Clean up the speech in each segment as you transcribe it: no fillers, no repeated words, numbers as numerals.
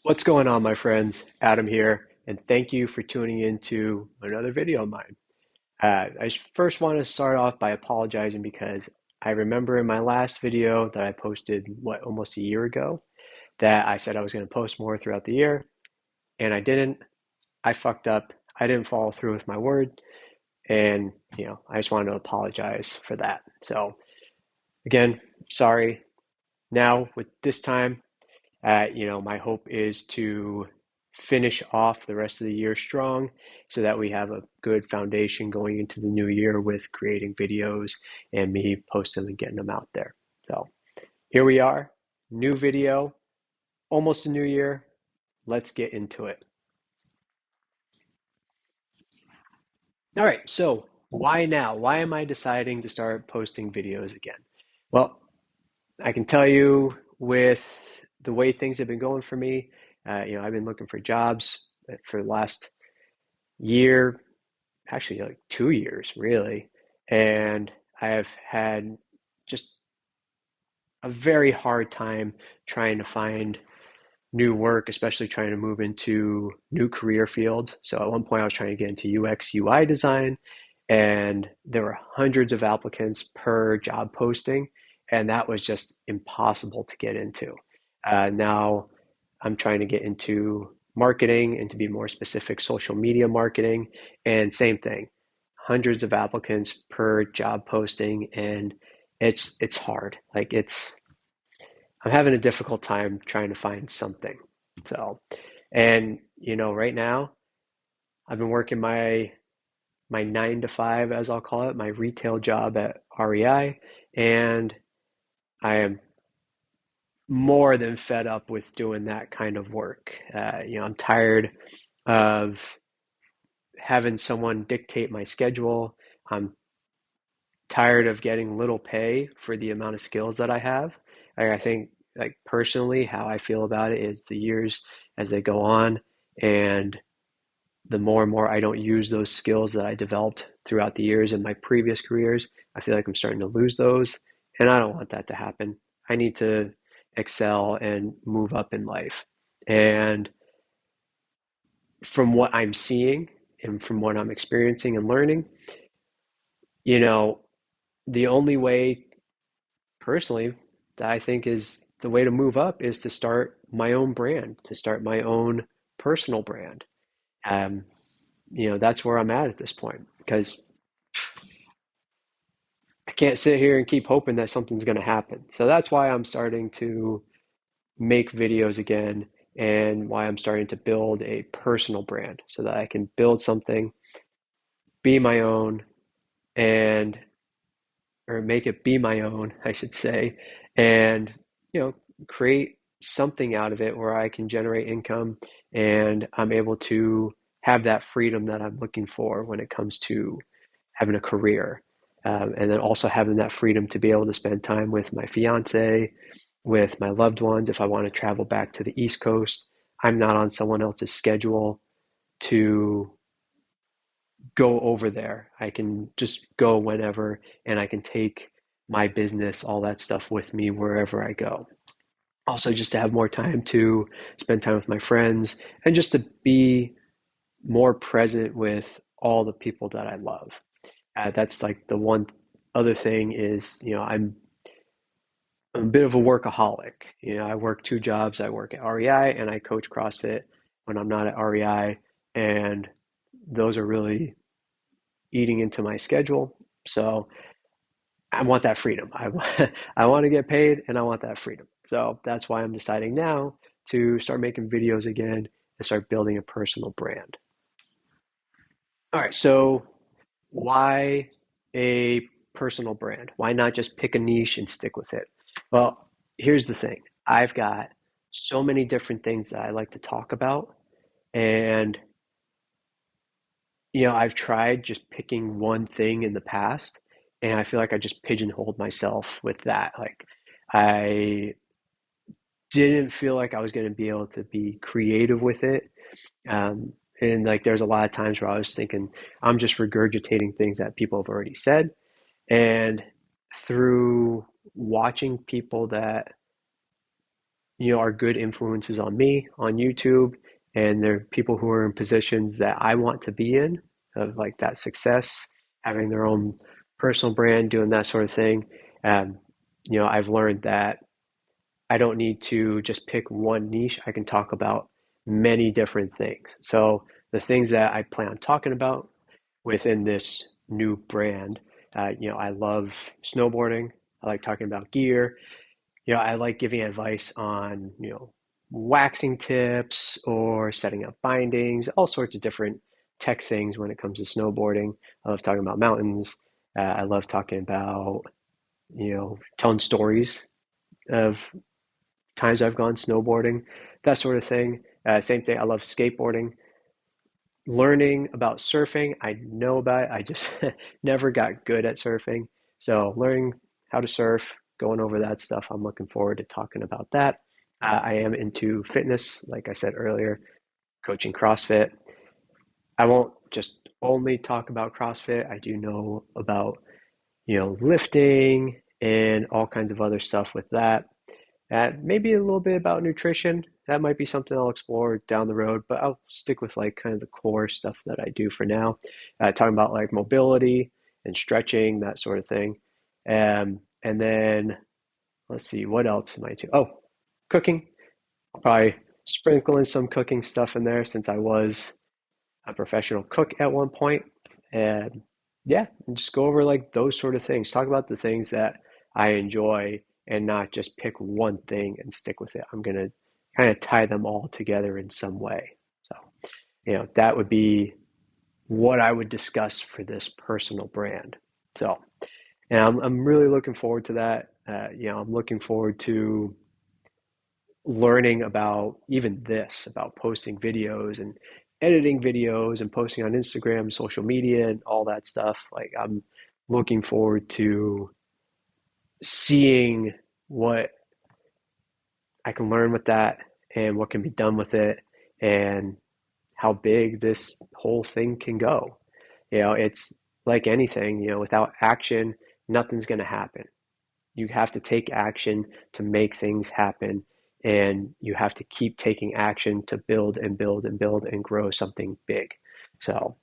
What's going on, my friends? Adam here, and thank you for tuning into another video of mine. First want to start off by apologizing because I remember in my last video that I posted, almost a year ago, that I said I was going to post more throughout the year, and I didn't. I fucked up. I didn't follow through with my word, and I just wanted to apologize for that. So, again, sorry. Now, with this time, my hope is to finish off the rest of the year strong so that we have a good foundation going into the new year with creating videos and me posting and getting them out there. So here we are, new video, almost a new year. Let's get into it. All right, so why now? Why am I deciding to start posting videos again? Well, I can tell you with the way things have been going for me, I've been looking for jobs for the last year, actually like 2 years really, and I have had just a very hard time trying to find new work, especially trying to move into new career fields. So at one point I was trying to get into UX UI design, and there were hundreds of applicants per job posting, and that was just impossible to get into. Now I'm trying to get into marketing, and to be more specific, social media marketing, and same thing, hundreds of applicants per job posting, and it's hard. I'm having a difficult time trying to find something. So, and right now I've been working my 9 to 5, as I'll call it, my retail job at REI, and I am more than fed up with doing that kind of work. I'm tired of having someone dictate my schedule. I'm tired of getting little pay for the amount of skills that I have. I think, like, personally, how I feel about it is the years as they go on, and the more and more I don't use those skills that I developed throughout the years in my previous careers, I feel like I'm starting to lose those, and I don't want that to happen. I need to excel and move up in life. And from what I'm seeing and from what I'm experiencing and learning, you know, the only way personally that I think is the way to move up is to start my own brand, to start my own personal brand. Um, that's where I'm at this point because I can't sit here and keep hoping that something's going to happen. So that's why I'm starting to make videos again, and why I'm starting to build a personal brand so that I can build something, be my own, and or make it be my own, I should say, and you know, create something out of it where I can generate income, and I'm able to have that freedom that I'm looking for when it comes to having a career. And then also having that freedom to be able to spend time with my fiance, with my loved ones. If I want to travel back to the East Coast, I'm not on someone else's schedule to go over there. I can just go whenever, and I can take my business, all that stuff with me wherever I go. Also, just to have more time to spend time with my friends, and just to be more present with all the people that I love. That's like the one other thing is, I'm a bit of a workaholic. I work 2 jobs. I work at REI and I coach CrossFit when I'm not at REI, and those are really eating into my schedule. So I want that freedom. I want to get paid, and I want that freedom. So that's why I'm deciding now to start making videos again and start building a personal brand. All right, so why a personal brand? Why not just pick a niche and stick with it? Well, here's the thing. I've got so many different things that I like to talk about, and I've tried just picking one thing in the past, and I feel like I just pigeonholed myself with that. Like, I didn't feel like I was going to be able to be creative with it. And like, there's a lot of times where I was thinking, I'm just regurgitating things that people have already said. And through watching people that are good influences on me on YouTube, and they're people who are in positions that I want to be in, of like that success, having their own personal brand, doing that sort of thing. Um, I've learned that I don't need to just pick one niche. I can talk about many different things. So the things that I plan on talking about within this new brand, I love snowboarding. I like talking about gear. I like giving advice on, waxing tips or setting up bindings, all sorts of different tech things when it comes to snowboarding. I love talking about mountains. I love talking about, telling stories of times I've gone snowboarding, that sort of thing. Same thing. I love skateboarding. Learning about surfing, I know about it. I just never got good at surfing. So learning how to surf, going over that stuff, I'm looking forward to talking about that. I am into fitness, like I said earlier, coaching CrossFit. I won't just only talk about CrossFit. I do know about, lifting and all kinds of other stuff with that. Maybe a little bit about nutrition. That might be something I'll explore down the road, but I'll stick with like kind of the core stuff that I do for now. Talking about like mobility and stretching, that sort of thing. And then let's see, what else am I to? Oh, cooking. I'll probably sprinkle in some cooking stuff in there since I was a professional cook at one point. And yeah, and just go over like those sort of things. Talk about the things that I enjoy and not just pick one thing and stick with it. I'm going to kind of tie them all together in some way. So, that would be what I would discuss for this personal brand. So, and I'm really looking forward to that. I'm looking forward to learning about even this, about posting videos and editing videos and posting on Instagram, social media, and all that stuff. Like, I'm looking forward to seeing what I can learn with that and what can be done with it and how big this whole thing can go. It's like anything, without action, nothing's going to happen. You have to take action to make things happen, and you have to keep taking action to build and build and build and grow something big. So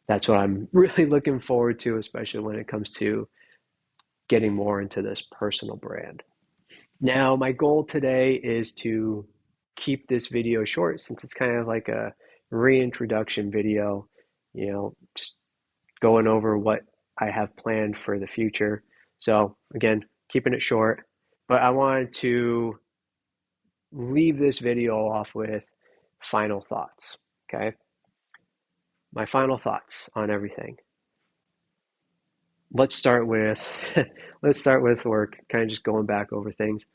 that's what I'm really looking forward to, especially when it comes to getting more into this personal brand. Now, my goal today is to keep this video short since it's kind of like a reintroduction video, just going over what I have planned for the future. So again, keeping it short, but I wanted to leave this video off with final thoughts. Okay. My final thoughts on everything. Let's start with let's start with work, kind of just going back over things.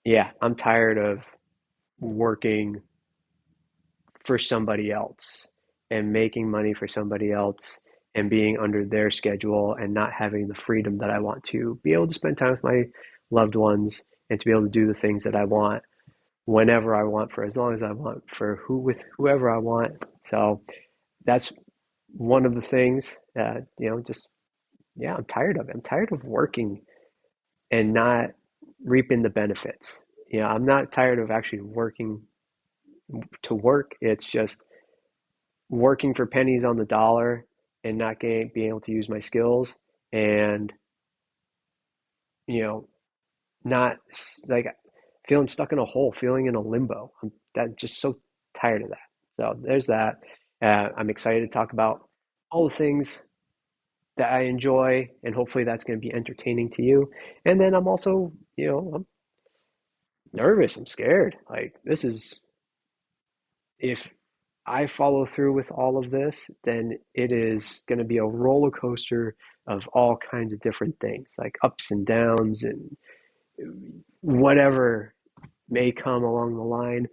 Yeah, I'm tired of working for somebody else and making money for somebody else and being under their schedule and not having the freedom that I want to be able to spend time with my loved ones and to be able to do the things that I want whenever I want for as long as I want for with whoever I want. So that's one of the things that, just yeah, I'm tired of it. I'm tired of working and not reaping the benefits. I'm not tired of actually working to work. It's just working for pennies on the dollar and not being able to use my skills and, you know, not like feeling stuck in a hole, feeling in a limbo. I'm just so tired of that. So there's that. I'm excited to talk about all the things that I enjoy, and hopefully that's going to be entertaining to you. And then I'm also, I'm nervous. I'm scared. Like, this is, if I follow through with all of this, then it is going to be a roller coaster of all kinds of different things, like ups and downs and whatever may come along the line.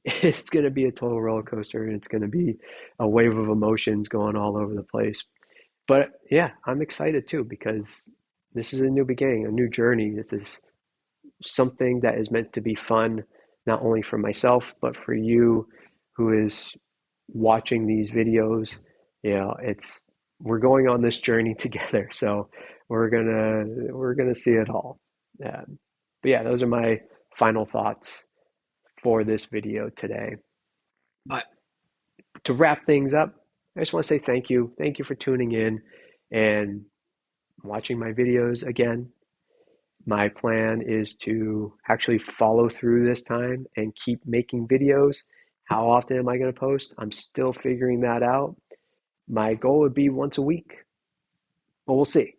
It's going to be a total roller coaster and it's going to be a wave of emotions going all over the place. But yeah, I'm excited too because this is a new beginning, a new journey. This is something that is meant to be fun, not only for myself, but for you who is watching these videos. It's we're going on this journey together. So we're gonna see it all. But yeah, those are my final thoughts for this video today. But to wrap things up, I just want to say thank you. Thank you for tuning in and watching my videos again. My plan is to actually follow through this time and keep making videos. How often am I going to post? I'm still figuring that out. My goal would be once a week, but we'll see.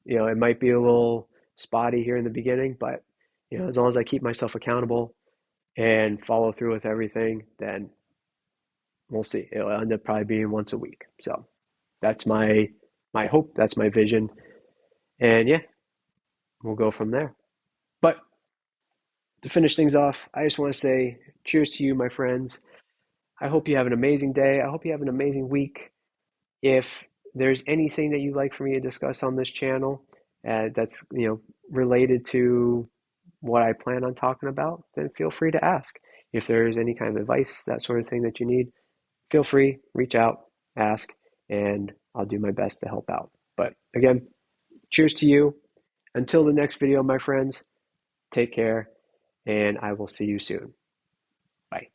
It might be a little spotty here in the beginning, but as long as I keep myself accountable and follow through with everything, then we'll see. It'll end up probably being once a week. So that's my hope. That's my vision. And yeah, we'll go from there. But to finish things off, I just want to say cheers to you, my friends. I hope you have an amazing day. I hope you have an amazing week. If there's anything that you'd like for me to discuss on this channel that's related to what I plan on talking about, then feel free to ask. If there's any kind of advice, that sort of thing that you need, feel free, reach out, ask, and I'll do my best to help out. But again, cheers to you. Until the next video, my friends, take care, and I will see you soon. Bye.